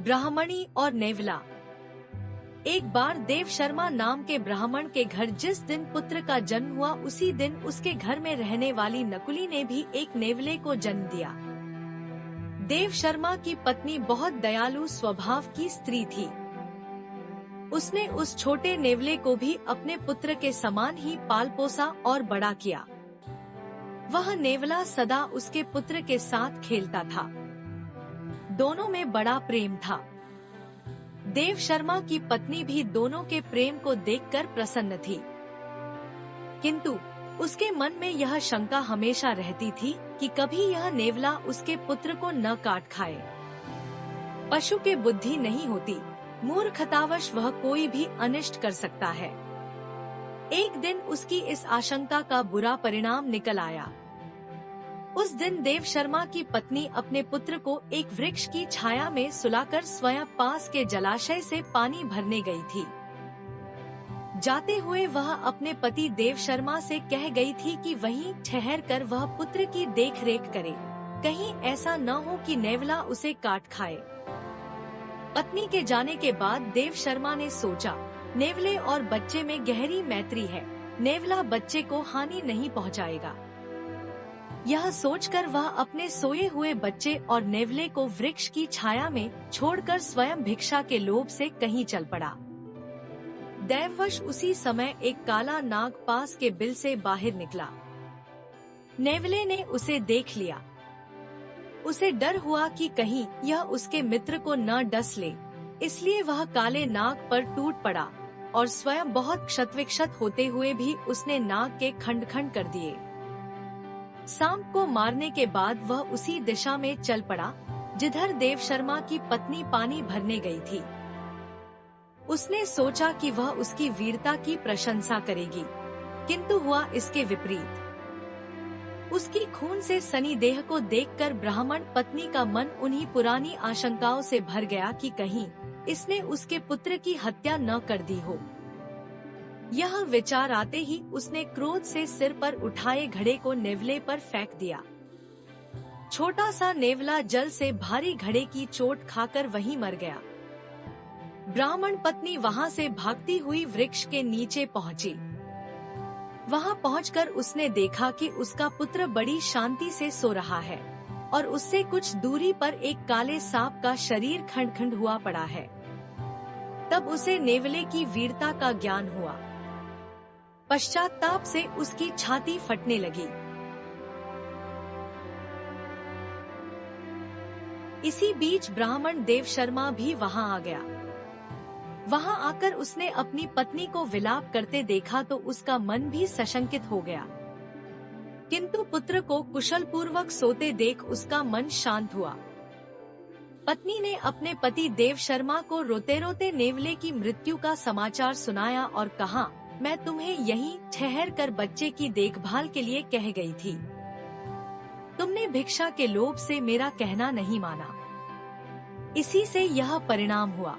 ब्राह्मणी और नेवला। एक बार देव शर्मा नाम के ब्राह्मण के घर जिस दिन पुत्र का जन्म हुआ, उसी दिन उसके घर में रहने वाली नकुली ने भी एक नेवले को जन्म दिया। देव शर्मा की पत्नी बहुत दयालु स्वभाव की स्त्री थी। उसने उस छोटे नेवले को भी अपने पुत्र के समान ही पाल पोसा और बड़ा किया। वह नेवला सदा उसके पुत्र के साथ खेलता था। दोनों में बड़ा प्रेम था। देव शर्मा की पत्नी भी दोनों के प्रेम को देखकर प्रसन्न थी, किंतु उसके मन में यह शंका हमेशा रहती थी कि कभी यह नेवला उसके पुत्र को न काट खाए। पशु के बुद्धि नहीं होती, मूर्खतावश वह कोई भी अनिष्ट कर सकता है। एक दिन उसकी इस आशंका का बुरा परिणाम निकल आया। उस दिन देव शर्मा की पत्नी अपने पुत्र को एक वृक्ष की छाया में सुलाकर स्वयं पास के जलाशय से पानी भरने गई थी। जाते हुए वह अपने पति देव शर्मा से कह गई थी कि वहीं ठहरकर वह पुत्र की देखरेख करे, कहीं ऐसा न हो कि नेवला उसे काट खाए। पत्नी के जाने के बाद देव शर्मा ने सोचा, नेवले और बच्चे में गहरी मैत्री है, नेवला बच्चे को हानि नहीं पहुंचाएगा। यह सोचकर वह अपने सोए हुए बच्चे और नेवले को वृक्ष की छाया में छोड़कर स्वयं भिक्षा के लोभ से कहीं चल पड़ा। दैववश उसी समय एक काला नाग पास के बिल से बाहर निकला। नेवले ने उसे देख लिया। उसे डर हुआ कि कहीं यह उसके मित्र को न डस ले, इसलिए वह काले नाग पर टूट पड़ा और स्वयं बहुत क्षतविक्षत होते हुए भी उसने नाग के खंड खंड कर दिए। सांप को मारने के बाद वह उसी दिशा में चल पड़ा जिधर देव शर्मा की पत्नी पानी भरने गई थी। उसने सोचा कि वह उसकी वीरता की प्रशंसा करेगी, किंतु हुआ इसके विपरीत। उसकी खून से सनी देह को देखकर ब्राह्मण पत्नी का मन उन्हीं पुरानी आशंकाओं से भर गया कि कहीं इसने उसके पुत्र की हत्या न कर दी हो। यह विचार आते ही उसने क्रोध से सिर पर उठाए घड़े को नेवले पर फेंक दिया। छोटा सा नेवला जल से भारी घड़े की चोट खाकर वहीं मर गया। ब्राह्मण पत्नी वहां से भागती हुई वृक्ष के नीचे पहुंची। वहां पहुंचकर उसने देखा कि उसका पुत्र बड़ी शांति से सो रहा है और उससे कुछ दूरी पर एक काले सांप का शरीर खंड खंड हुआ पड़ा है। तब उसे नेवले की वीरता का ज्ञान हुआ। पश्चाताप से उसकी छाती फटने लगी। इसी बीच ब्राह्मण देव शर्मा भी वहां आ गया। वहां आकर उसने अपनी पत्नी को विलाप करते देखा तो उसका मन भी सशंकित हो गया, किंतु पुत्र को कुशल पूर्वक सोते देख उसका मन शांत हुआ। पत्नी ने अपने पति देव शर्मा को रोते रोते नेवले की मृत्यु का समाचार सुनाया और कहा, मैं तुम्हें यहीं ठहर कर बच्चे की देखभाल के लिए कह गई थी। तुमने भिक्षा के लोभ से मेरा कहना नहीं माना, इसी से यह परिणाम हुआ।